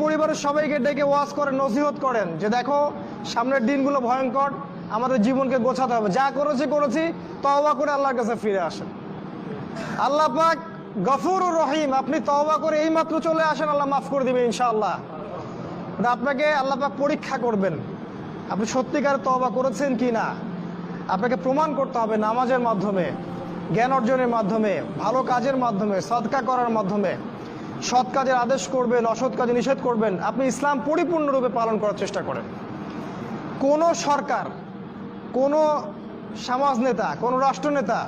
পরিবারের সবাইকে ডেকে ওয়াজ করেন, নসিহত করেন যে দেখো সামনের দিনগুলো ভয়ঙ্কর, আমাদের জীবনকে গোছাতে হবে, যা করেছি তওবা করে আল্লাহর কাছে ফিরে আসেন। আল্লাহ পাক গফুরুর রহিম, আপনি তওবা করে এই মাত্র চলে আসেন, আল্লাহ মাফ করে দিবেন ইনশাআল্লাহ। আপনাকে আল্লাহ পাক পরীক্ষা করবেন আপনি সত্যিকার তওবা করেছেন কি না। আপনাকে প্রমাণ করতে হবে নামাজের মাধ্যমে, জ্ঞান অর্জনের মাধ্যমে, ভালো কাজের মাধ্যমে, সদকা করার মাধ্যমে। সৎ কাজের আদেশ করবেন, অসৎ কাজে নিষেধ করবেন। আপনি ইসলাম পরিপূর্ণরূপে পালন করার চেষ্টা করেন। কোনো সরকার, কোনো সমাজ নেতা, কোনো রাষ্ট্রনেতা,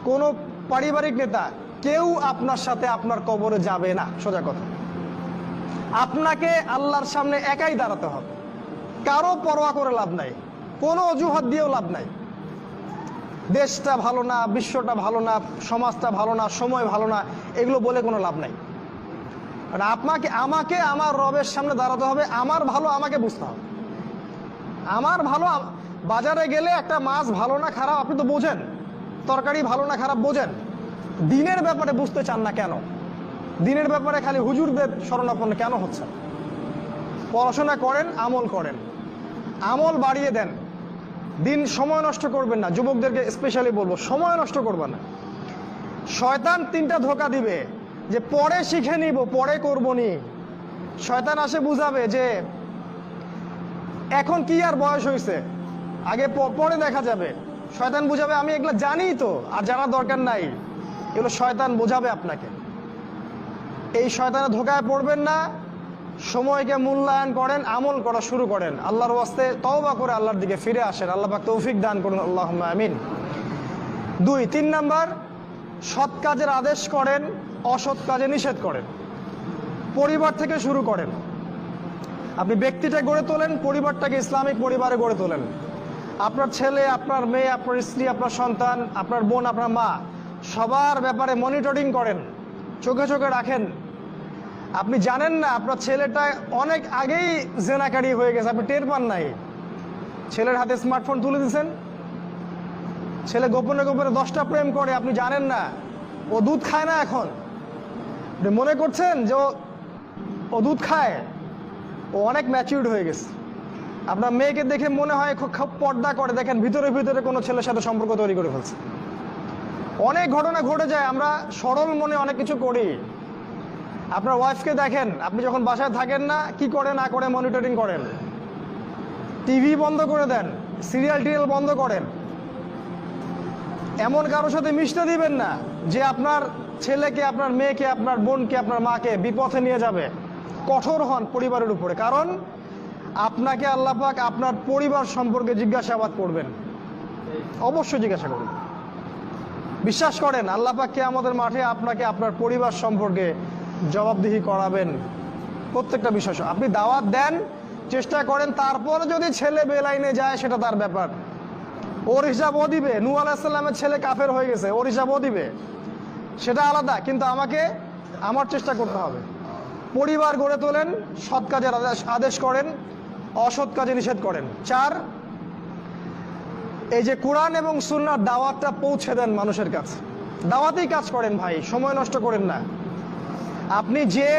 কোনো পারিবারিক নেতা, কেউ আপনার সাথে আপনার কবরে যাবে না। সোজা কথা, আপনাকে আল্লাহর সামনে একাই দাঁড়াতে হবে। কারো পরোয়া করে লাভ নাই, কোনো অজুহাত দিয়েও লাভ নাই। দেশটা ভালো না, বিশ্বটা ভালো না, সমাজটা ভালো না, সময় ভালো না, এগুলো বলে কোনো লাভ নাই। আমাকে আমার রবের সামনে দাঁড়াতে হবে। আমার ভালো আমাকে বুঝতে হবে। আমার ভালো, বাজারে গেলে একটা মাছ ভালো না খারাপ আপনি তো বোঝেন, তরকারি ভালো না খারাপ বোঝেন। দিনের ব্যাপারে বুঝতে চান না কেন? দিনের ব্যাপারে খালি হুজুরদের শরণাপন্ন কেন হচ্ছে? পড়াশোনা করেন, আমল করেন, আমল বাড়িয়ে দেন। দিন সময় নষ্ট করবেন না। যুবকদেরকে স্পেশালি বলবো, সময় নষ্ট করবেন না। শয়তান তিনটা ধোঁকা দিবে যে পরে শিখে নিব, পরে করবো নি। শয়তান আসে বুঝাবে যে এখন কি আর বয়স হয়েছে, আগে পরে দেখা যাবে। শয়তান বুঝাবে আমি এগুলো জানি তো, আর জানার দরকার নাই। এগুলো শয়তান বোঝাবে আপনাকে। এই শয়তানের ধোঁকায় পড়বেন না। সময়কে মূল্যায়ন করেন, আমল করা শুরু করেন, আল্লাহর ওয়াস্তে তওবা করে আল্লাহর দিকে ফিরে আসেন। আল্লাহ পাক তৌফিক দান করুন, আল্লাহুম্মা আমিন। 3 নাম্বার, সৎ কাজের আদেশ করেন, অসৎ কাজে নিষেধ করেন। পরিবার থেকে শুরু করেন। আপনি ব্যক্তিটা গড়ে তোলেন, পরিবারটাকে ইসলামিক পরিবারে গড়ে তোলেন। আপনার ছেলে, আপনার মেয়ে, আপনার স্ত্রী, আপনার সন্তান, আপনার বোন, আপনার মা, সবার ব্যাপারে মনিটরিং করেন, চোখে চোখে রাখেন। আপনি জানেন না আপনার ছেলেটা অনেক আগেই জেনাকারী হয়ে গেছে, আপনি টের পান নাই। ছেলের হাতে স্মার্টফোন তুলে দিয়েছেন, ছেলে গোপনে গোপনে 10টা প্রেম করে, আপনি জানেন না। ও দুধ খায় না এখন, আপনি মনে করছেন যে ও দুধ খায়। ও অনেক ম্যাচিউরড হয়ে গেছে। আপনার মেয়েকে দেখে মনে হয় খুব পর্দা করে, দেখেন ভিতরে ভিতরে কোনো ছেলের সাথে সম্পর্ক তৈরি করে ফেলছে। অনেক ঘটনা ঘটে যায়, আমরা সরল মনে অনেক কিছু করি। আপনার ওয়াইফকে দেখেন, আপনি যখন বাসায় থাকেন না, কি করে না করে মনিটরিং করেন। টিভি বন্ধ করে দেন, সিরিয়াল টিরিয়াল বন্ধ করেন। এমন কারোর সাথে মিশতে দিবেন না যে আপনার ছেলেকে, আপনার মেয়েকে, আপনার বোনকে, আপনার মাকে বিপথে নিয়ে যাবে। কঠোর হন পরিবারের উপরে, কারণ আপনাকে আল্লাহ পাক আপনার পরিবার সম্পর্কে জিজ্ঞাসাবাদ করবেন, অবশ্যই জিজ্ঞাসা করবেন। বিশ্বাস করেন আল্লাহ পাক কিয়ামতের মাঠে আপনাকে আপনার পরিবার সম্পর্কে জবাবদিহি করাবেন প্রত্যেকটা বিষয়। আপনি দাওয়াত দেন, চেষ্টা করেন, তারপরে যদি ছেলে বেলাইনে যায় সেটা তার ব্যাপার, ওর হিসাব ও দিবে। নূহ আলাইহিস সালামের ছেলে কাফের হয়ে গেছে, ওর হিসাব ও দিবে, সেটা আলাদা। কিন্তু আমাকে আমার চেষ্টা করতে হবে। পরিবার গড়ে তোলেন, সৎ কাজের আদেশ করেন, অসৎ কাজে নিষেধ করেন। 4, এই যে কোরআন এবং সুন্নাহর দাওয়াতটা পৌঁছে দেন মানুষের কাছে। দাওয়াতেই কাজ করেন ভাই, সময় নষ্ট করেন না। আপনি যে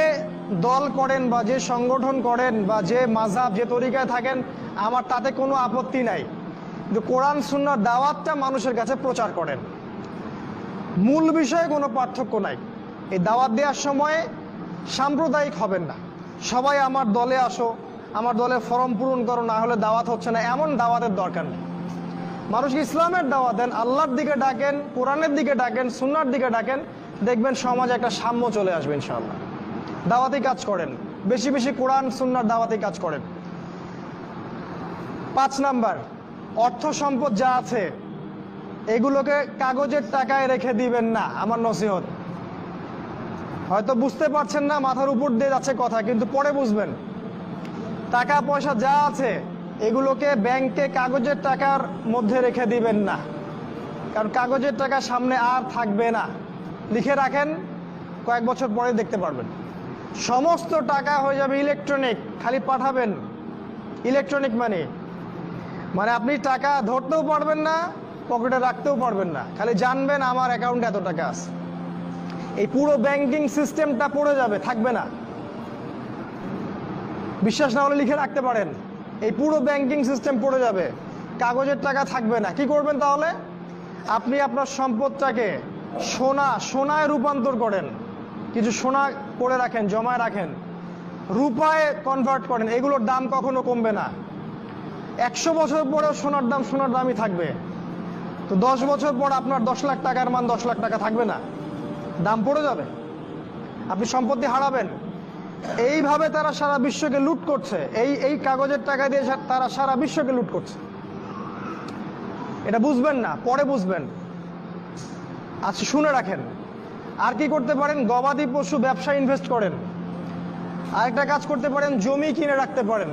দল করেন বা যে সংগঠন করেন বা যে মাযহাব, যে তরিকায় থাকেন, আমার তাতে কোনো আপত্তি নাই, কিন্তু কোরআন সুন্নাহর দাওয়াতটা মানুষের কাছে প্রচার করেন। মূল বিষয়ে কোনো পার্থক্য নাই। এই দাওয়াত দেওয়ার সময় সাম্প্রদায়িক হবেন না। সবাই আমার দলে আসো, আমার দলে ফর্ম পূরণ করো, না হলে দাওয়াত হচ্ছে না, এমন দাওয়াতের দরকার নেই। মানুষকে ইসলামের দাওয়াত দেন, আল্লাহর দিকে ডাকেন, কোরআনের দিকে ডাকেন, সুন্নাহর দিকে ডাকেন, দেখবেন সমাজে একটা সাম্য চলে আসবে ইনশাআল্লাহ। দাওয়াতি কাজ করেন, বেশি বেশি কোরআন সুন্নাহর দাওয়াতি কাজ করেন। 5 নাম্বার, অর্থ সম্পদ যা আছে এগুলোকে কাগজের টাকায় রেখে দিবেন না, আমার নসিহত। হয়তো বুঝতে পারছেন না, মাথার উপর দিয়ে যাচ্ছে কথা, কিন্তু পরে বুঝবেন। টাকা পয়সা যা আছে এগুলোকে ব্যাংকে কাগজের টাকার মধ্যে রেখে দিবেন না, কারণ কাগজের টাকা সামনে আর থাকবে না। লিখে রাখেন, কয়েক বছর পরে দেখতে পারবেন সমস্ত টাকা হয়ে যাবে ইলেকট্রনিক। খালি পাঠাবেন ইলেকট্রনিক মানি, মানে আপনি টাকা ধরতেও পারবেন না, পকেটে রাখতেও পারবেন না, খালি জানবেন আমার অ্যাকাউন্টে এত টাকা আছে। এই পুরো ব্যাংকিং সিস্টেমটা পড়ে যাবে, থাকবে না। বিশ্বাস না হলে লিখে রাখতে পারেন, এই পুরো ব্যাংকিং সিস্টেম পড়ে যাবে, কাগজের টাকা থাকবে না। কি করবেন তাহলে? আপনি আপনার সম্পদটাকে সোনায় রূপান্তর করেন, কিছু সোনা করে রাখেন, জমায় রাখেন, রূপায় কনভার্ট করেন। এগুলোর দাম কখনো কমবে না। 100 বছর পরেও সোনার দামই থাকবে। তো 10 বছর পর আপনার 10 লাখ টাকার মান 10 লাখ টাকা থাকবে না, দাম পড়ে যাবে, আপনি সম্পত্তি হারাবেন। এইভাবে তারা সারা বিশ্বকে লুট করছে, এই কাগজের টাকা দিয়ে তারা সারা বিশ্বকে লুট করছে। এটা বুঝবেন না, পরে বুঝবেন। আচ্ছা, শুনে রাখেন। আর কি করতে পারেন? গবাদি পশু ব্যবসায় ইনভেস্ট করেন। আরেকটা কাজ করতে পারেন, জমি কিনে রাখতে পারেন,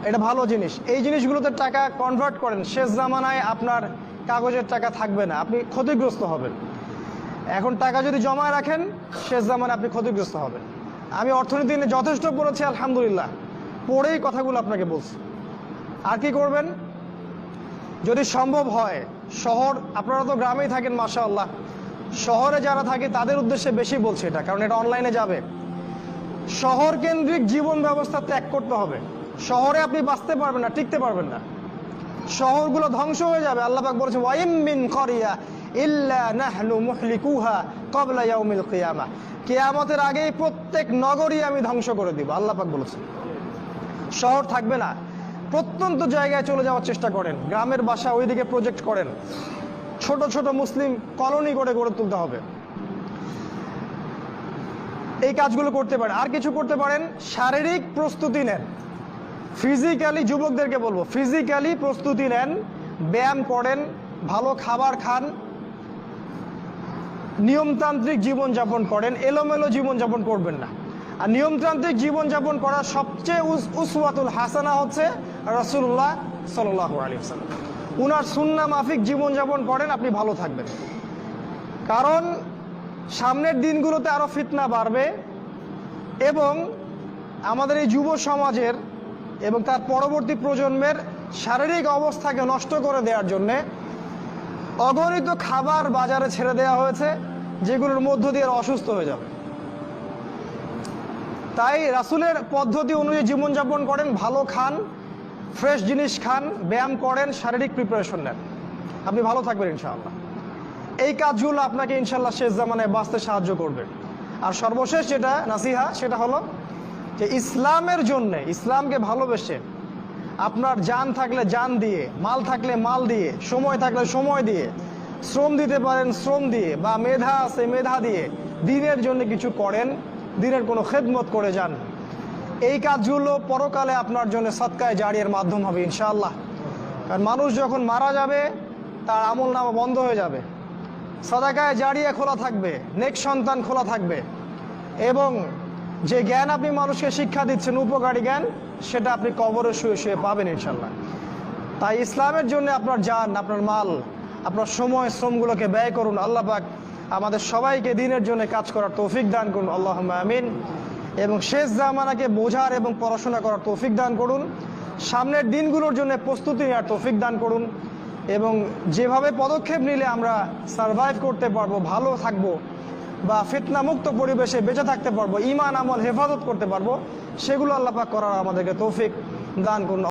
এটা ভালো জিনিস। এই জিনিসগুলোতে টাকা কনভার্ট করেন। শেষ জামানায় আপনার কাগজের টাকা থাকবে না, আপনি ক্ষতিগ্রস্ত হবেন। এখন টাকা যদি জমায় রাখেন, শেষ জামানায় আপনি ক্ষতিগ্রস্ত হবেন। আমি অর্থনীতি নিয়ে যথেষ্ট পড়েছি, আলহামদুলিল্লাহ, পড়েই কথাগুলো আপনাকে বলছি। আর কি করবেন? যদি সম্ভব হয়, শহর, আপনারা তো গ্রামেই থাকেন মাশাআল্লাহ, শহরে যারা থাকে তাদের উদ্দেশ্যে বেশি বলছি এটা, কারণ এটা অনলাইনে যাবে। শহর কেন্দ্রিক জীবন ব্যবস্থা ত্যাগ করতে হবে। শহরে আপনি বাঁচতে পারবেন না, টিকতে পারবেন না, শহরগুলো ধ্বংস হয়ে যাবে। আল্লাহ পাক বলেছেন, ওয়াইম মিন ক্বরিয়া ইল্লা নাহনু মুহলিকুহা ক্বাবলা ইয়াউমিল কিয়ামাহ, কিয়ামতের আগেই প্রত্যেক নগরী আমি ধ্বংস করে দিব, আল্লাহ পাক বলেছেন। শহর থাকবে না, প্রত্যন্ত জায়গায় চলে যাওয়ার চেষ্টা করেন, গ্রামের বাসা ওইদিকে প্রজেক্ট করেন, ছোট ছোট মুসলিম কলোনি করে গড়ে তুলতে হবে। এই কাজগুলো করতে পারেন। আর কিছু করতে পারেন, শারীরিক প্রস্তুতি নেন। ফিজিক্যালি, যুবকদেরকে বলবো, ফিজিক্যালি প্রস্তুতি নেন, ব্যায়াম করেন, ভালো খাবার খান, নিয়মতান্ত্রিক জীবনযাপন করেন, এলোমেলো জীবনযাপন করবেন না। আর নিয়মতান্ত্রিক জীবনযাপন করার সবচেয়ে উসওয়াতুল হাসানা হচ্ছে রাসূলুল্লাহ সাল্লাল্লাহু আলাইহি ওয়াসাল্লাম। উনার সুন্নাহ মাফিক জীবনযাপন করেন, আপনি ভালো থাকবেন। কারণ সামনের দিনগুলোতে আরো ফিতনা বাড়বে, এবং আমাদের এই যুব সমাজের এবং তার পরবর্তী প্রজন্মের শারীরিক অবস্থাকে নষ্ট করে দেওয়ার জন্যে অগণিত খাবার বাজারে ছেড়ে দেওয়া হয়েছে, যেগুলোর মধ্য দিয়ে অসুস্থ হয়ে যাবে। তাই রাসূলের পদ্ধতি অনুযায়ী জীবনযাপন করেন, ভালো খান, ফ্রেশ জিনিস খান, ব্যায়াম করেন, শারীরিক প্রিপারেশন নেন, আপনি ভালো থাকবেন ইনশাআল্লাহ। এই কাজগুলো আপনাকে ইনশাআল্লাহ শেষ জামানায় বাঁচতে সাহায্য করবে। আর সর্বশেষ যেটা নাসিহা, সেটা হলো যে ইসলামের জন্যে, ইসলামকে ভালোবেসে, আপনার জান থাকলে জান দিয়ে, মাল থাকলে মাল দিয়ে, সময় থাকলে সময় দিয়ে, শ্রম দিতে পারেন শ্রম দিয়ে, বা মেধা আছে মেধা দিয়ে দ্বীনের জন্য কিছু করেন, দ্বীনের কোনো খেদমত করে যান। এই কাজগুলো পরকালে আপনার জন্য সদকায়ে জারিয়ার মাধ্যম হবে ইনশাআল্লাহ। কারণ মানুষ যখন মারা যাবে, তার আমলনামা বন্ধ হয়ে যাবে, সাদাকায়ে জারিয়া খোলা থাকবে, নেক সন্তান খোলা থাকবে, এবং যে জ্ঞান আপনি মানুষকে শিক্ষা দিচ্ছেন, উপকারী জ্ঞান, সেটা আপনি কবরে শুয়ে শুয়ে পাবেন ইনশাল্লাহ। তাই ইসলামের জন্য আপনার জান, আপনার মাল, আপনার সময়, শ্রমগুলোকে ব্যয় করুন। আল্লাহ পাক আমাদের সবাইকে দ্বীনের জন্য কাজ করার তৌফিক দান করুন, আল্লাহুম্মা আমিন। এবং শেষ জামানাকে বোঝার এবং পড়াশোনা করার তৌফিক দান করুন। সামনের দিনগুলোর জন্য প্রস্তুতি নেওয়ার তৌফিক দান করুন, এবং যেভাবে পদক্ষেপ নিলে আমরা সারভাইভ করতে পারবো, ভালো থাকবো, বা ফিতনা মুক্ত পরিবেশে বেঁচে থাকতে পারবো, ঈমান আমল হেফাজত করতে পারবো, সেগুলো আল্লাহ পাক করার আমাদেরকে তৌফিক দান করুন।